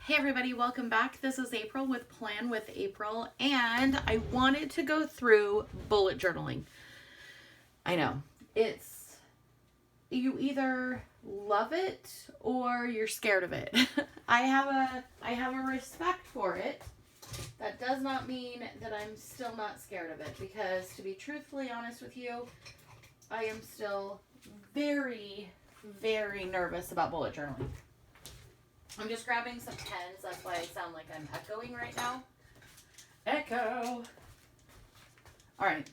Hey everybody, welcome back. This is April with Plan with April, and I wanted to go through bullet journaling. I know, it's, you either love it or you're scared of it. I have a respect for it. That does not mean that I'm still not scared of it, because to be truthfully honest with you, I am still very, very nervous about bullet journaling. I'm just grabbing some pens. That's why I sound like I'm echoing right now. Echo. All right.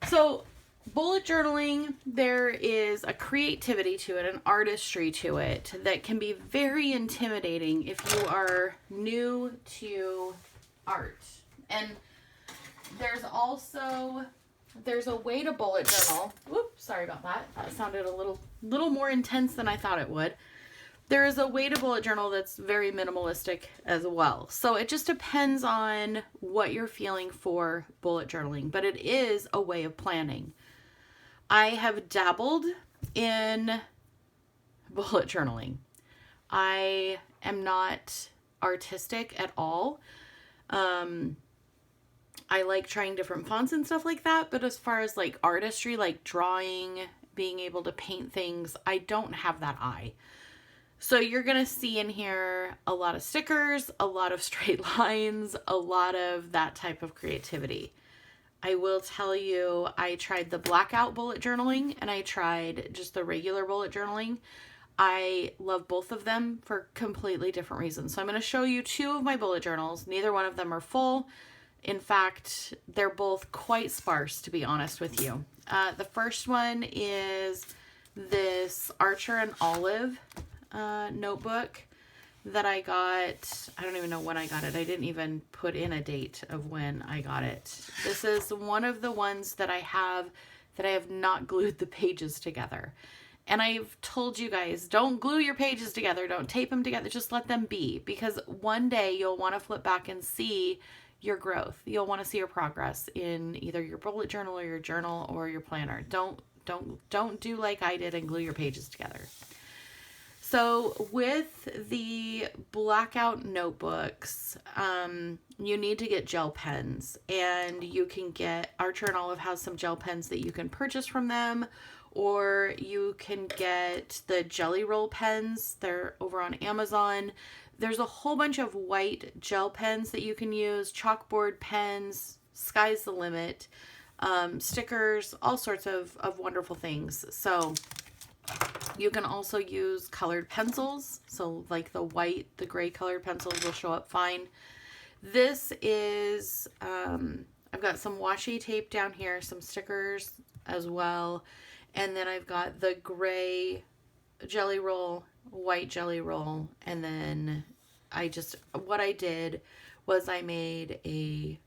So, bullet journaling, there is a creativity to it, an artistry to it that can be very intimidating if you are new to art. And there's a way to bullet journal. Whoops, sorry about that. That sounded a little more intense than I thought it would. There is a way to bullet journal that's very minimalistic as well. So it just depends on what you're feeling for bullet journaling, but it is a way of planning. I have dabbled in bullet journaling. I am not artistic at all. I like trying different fonts and stuff like that, but as far as like artistry, like drawing, being able to paint things, I don't have that eye. So you're going to see in here a lot of stickers, a lot of straight lines, a lot of that type of creativity. I will tell you, I tried the blackout bullet journaling and I tried just the regular bullet journaling. I love both of them for completely different reasons. So I'm going to show you two of my bullet journals. Neither one of them are full. In fact, they're both quite sparse, to be honest with you. The first one is this Archer and Olive notebook that I got. I don't even know when I got it. I didn't even put in a date of when I got it. This is one of the ones that I have not glued the pages together. And I've told you guys, don't glue your pages together. Don't tape them together. Just let them be, because one day you'll want to flip back and see your growth. You'll want to see your progress in either your bullet journal or your planner. Don't do like I did and glue your pages together. So with the blackout notebooks, you need to get gel pens, and you can get, Archer and Olive has some gel pens that you can purchase from them, or you can get the Jelly Roll pens. They're over on Amazon. There's a whole bunch of white gel pens that you can use, chalkboard pens, sky's the limit, stickers, all sorts of wonderful things. So you can also use colored pencils. So like the gray colored pencils will show up fine. This is, I've got some washi tape down here, some stickers as well. And then I've got the gray Jelly Roll, white Jelly Roll. And then what I did was I made a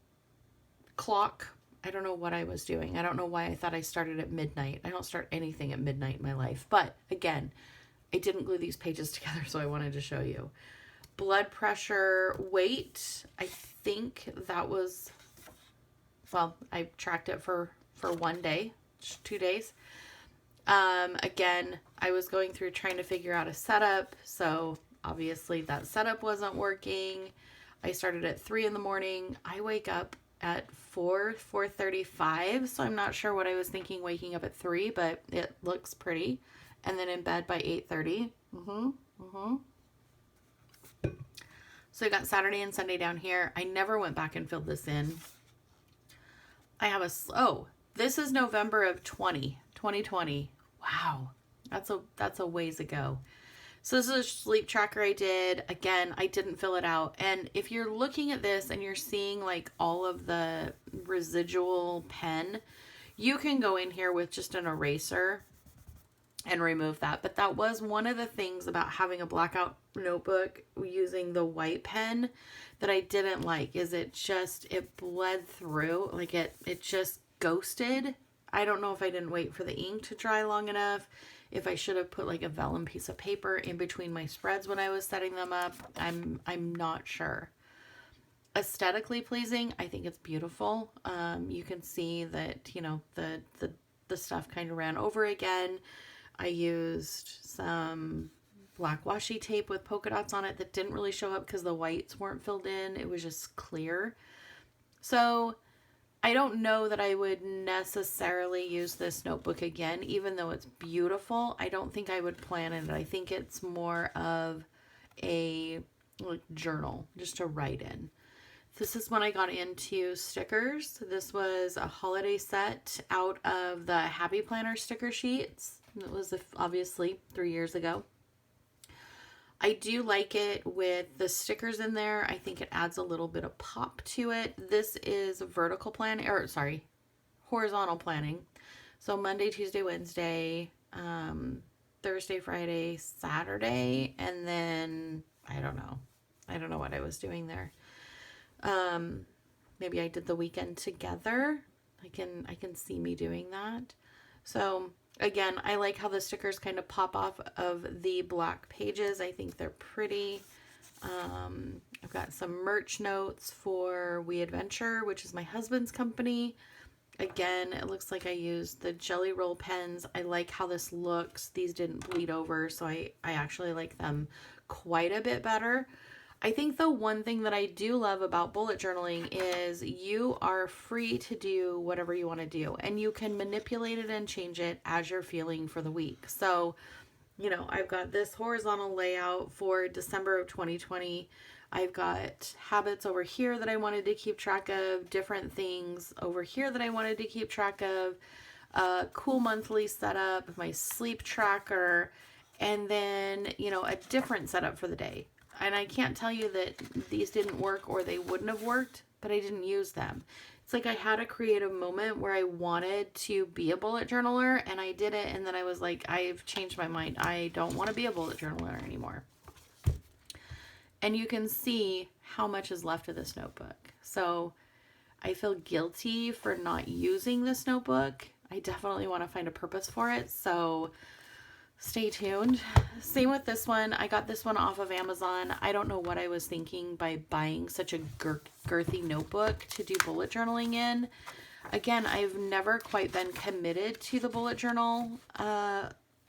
clock. I don't know what I was doing. I don't know why I thought I started at midnight. I don't start anything at midnight in my life. But again, I didn't glue these pages together, so I wanted to show you. Blood pressure, weight. I think that was, well, I tracked it for 1 day, 2 days. Again, I was going through trying to figure out a setup. So obviously that setup wasn't working. I started at 3 in the morning. I wake up at 4:35, so I'm not sure what I was thinking waking up at 3, but it looks pretty. And then in bed by 8:30. So I got Saturday and Sunday down here. I never went back and filled this in. I have this is November of 2020. Wow, that's a ways ago. So this is a sleep tracker I did. Again, I didn't fill it out. And if you're looking at this and you're seeing like all of the residual pen, you can go in here with just an eraser and remove that. But that was one of the things about having a blackout notebook using the white pen that I didn't like, is it bled through. Like it just ghosted. I don't know if I didn't wait for the ink to dry long enough, if I should have put like a vellum piece of paper in between my spreads when I was setting them up. I'm not sure. Aesthetically pleasing, I think it's beautiful. You can see that, you know, the stuff kind of ran over again. I used some black washi tape with polka dots on it that didn't really show up because the whites weren't filled in. It was just clear. So I don't know that I would necessarily use this notebook again, even though it's beautiful. I don't think I would plan it. I think it's more of a like journal just to write in. This is when I got into stickers. This was a holiday set out of the Happy Planner sticker sheets. It was obviously 3 years ago. I do like it with the stickers in there. I think it adds a little bit of pop to it. This is vertical planning, or sorry, horizontal planning. So Monday, Tuesday, Wednesday, Thursday, Friday, Saturday, and then I don't know. I don't know what I was doing there. Maybe I did the weekend together. I can see me doing that. So again, I like how the stickers kind of pop off of the black pages. I think they're pretty. I've got some merch notes for We Adventure, which is my husband's company. Again, it looks like I used the Jelly Roll pens. I like how this looks. These didn't bleed over, so I actually like them quite a bit better. I think the one thing that I do love about bullet journaling is you are free to do whatever you want to do, and you can manipulate it and change it as you're feeling for the week. So, you know, I've got this horizontal layout for December of 2020. I've got habits over here that I wanted to keep track of, different things over here that I wanted to keep track of, a cool monthly setup, my sleep tracker, and then, you know, a different setup for the day. And I can't tell you that these didn't work or they wouldn't have worked, but I didn't use them. It's like I had a creative moment where I wanted to be a bullet journaler, and I did it, and then I was like, I've changed my mind. I don't want to be a bullet journaler anymore. And you can see how much is left of this notebook. So I feel guilty for not using this notebook. I definitely want to find a purpose for it. So stay tuned. Same with this one. I got this one off of Amazon. I don't know what I was thinking by buying such a girthy notebook to do bullet journaling in. Again, I've never quite been committed to the bullet journal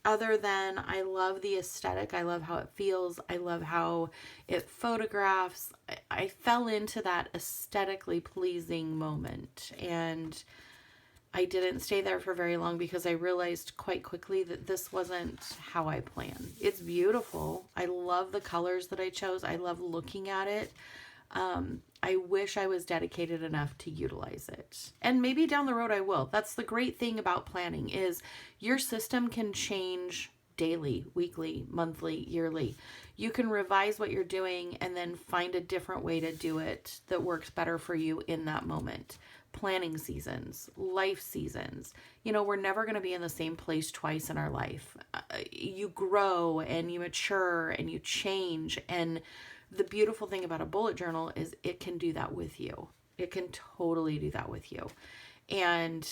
other than I love the aesthetic. I love how it feels. I love how it photographs. I fell into that aesthetically pleasing moment, and I didn't stay there for very long because I realized quite quickly that this wasn't how I plan. It's beautiful. I love the colors that I chose. I love looking at it. I wish I was dedicated enough to utilize it. And maybe down the road I will. That's the great thing about planning is your system can change daily, weekly, monthly, yearly. You can revise what you're doing and then find a different way to do it that works better for you in that moment. Planning seasons, life seasons. You know, we're never going to be in the same place twice in our life. You grow and you mature and you change. And the beautiful thing about a bullet journal is it can do that with you. It can totally do that with you. And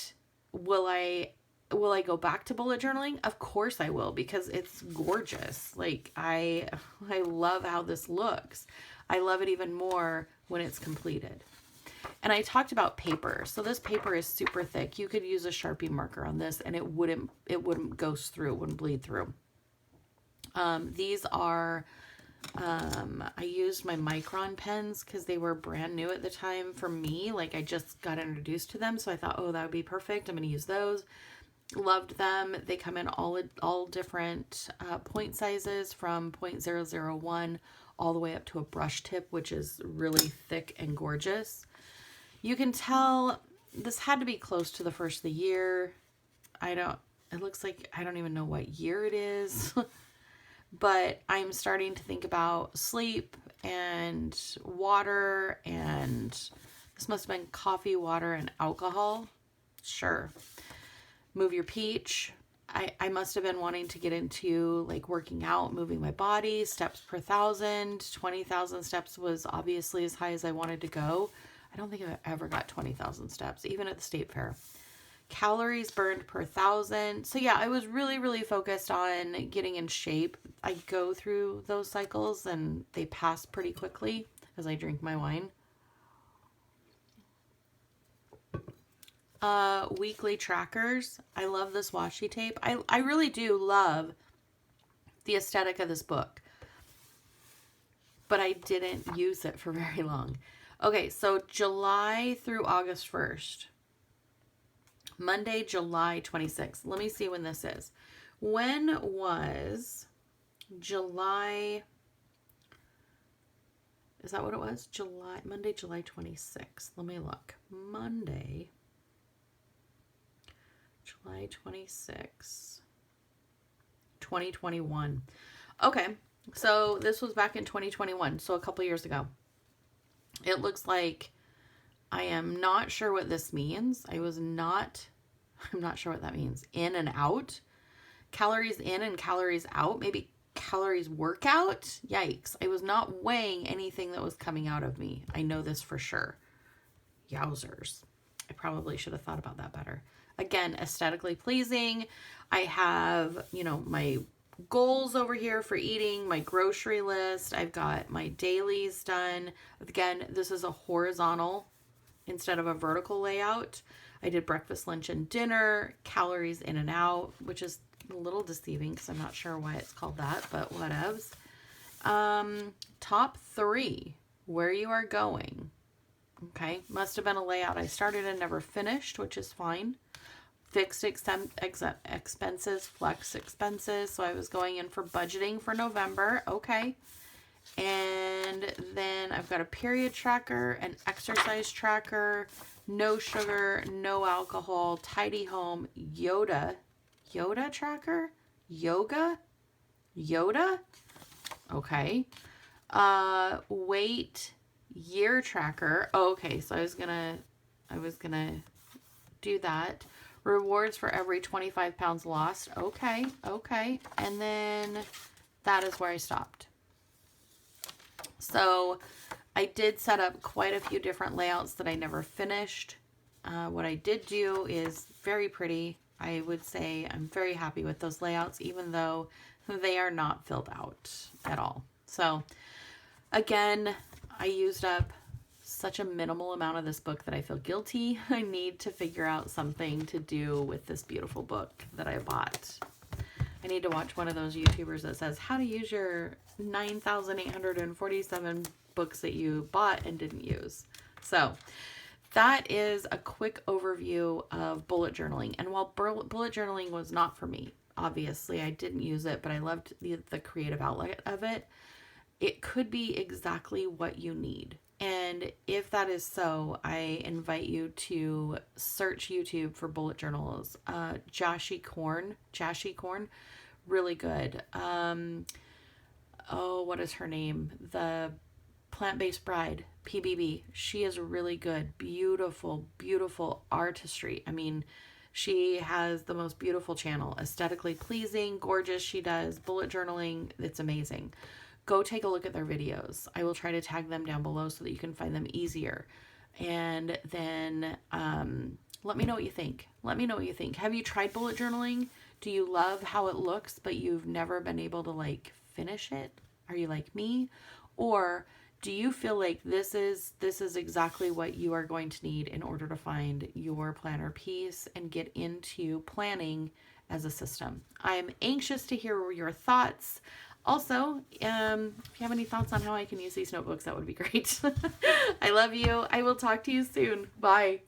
will I go back to bullet journaling? Of course I will, because it's gorgeous. Like I love how this looks. I love it even more when it's completed. And I talked about paper. So this paper is super thick. You could use a Sharpie marker on this and it wouldn't go through, it wouldn't bleed through. These are, I used my Micron pens because they were brand new at the time for me. Like I just got introduced to them. So I thought, oh, that would be perfect. I'm going to use those. Loved them. They come in all different point sizes from 0.001 all the way up to a brush tip, which is really thick and gorgeous. You can tell this had to be close to the first of the year. It looks like I don't even know what year it is, but I'm starting to think about sleep and water, and this must have been coffee, water, and alcohol. Sure. Move your peach. I must have been wanting to get into like working out, moving my body, steps per 1,000. 20,000 steps was obviously as high as I wanted to go. I don't think I ever got 20,000 steps, even at the state fair. Calories burned per 1,000. So yeah, I was really, really focused on getting in shape. I go through those cycles and they pass pretty quickly as I drink my wine. Weekly trackers. I love this washi tape. I really do love the aesthetic of this book. But I didn't use it for very long. Okay, so July through August 1st. Monday, July 26th. Let me see when this is. When was July? Is that what it was? Monday, July 26th. Let me look. Monday, July 26th, 2021. Okay, so this was back in 2021, so a couple years ago. It looks like I am not sure what this means. I'm not sure what that means. In and out. Calories in and calories out. Maybe calories workout. Yikes. I was not weighing anything that was coming out of me. I know this for sure. Yowzers. I probably should have thought about that better. Again, aesthetically pleasing. I have, my goals over here for eating, my grocery list. I've got my dailies done. Again, this is a horizontal instead of a vertical layout. I did breakfast, lunch, and dinner, calories in and out, which is a little deceiving because I'm not sure why it's called that, but whatevs. Top 3, where you are going. Okay, must have been a layout I started and never finished, which is fine. Fixed expenses, flex expenses. So I was going in for budgeting for November. Okay. And then I've got a period tracker, an exercise tracker, no sugar, no alcohol, tidy home, Yoda tracker, Yoda. Okay. Weight, year tracker. Oh, okay. So I was gonna do that. Rewards for every 25 pounds lost. Okay. And then that is where I stopped. So I did set up quite a few different layouts that I never finished. What I did do is very pretty. I would say I'm very happy with those layouts, even though they are not filled out at all. So again, I used up such a minimal amount of this book that I feel guilty. I need to figure out something to do with this beautiful book that I bought. I need to watch one of those YouTubers that says how to use your 9,847 books that you bought and didn't use. So that is a quick overview of bullet journaling. And while bullet journaling was not for me, obviously I didn't use it, but I loved the creative outlet of it. It could be exactly what you need. And if that is so, I invite you to search YouTube for bullet journals. Jashi Korn, really good. What is her name? The Plant-Based Bride, PBB. She is really good. Beautiful, beautiful artistry. I mean, she has the most beautiful channel. Aesthetically pleasing, gorgeous. She does bullet journaling. It's amazing. Go take a look at their videos. I will try to tag them down below so that you can find them easier. And then let me know what you think. Have you tried bullet journaling? Do you love how it looks, but you've never been able to finish it? Are you like me? Or do you feel like this is exactly what you are going to need in order to find your planner piece and get into planning as a system? I'm anxious to hear your thoughts. Also, if you have any thoughts on how I can use these notebooks, that would be great. I love you. I will talk to you soon. Bye.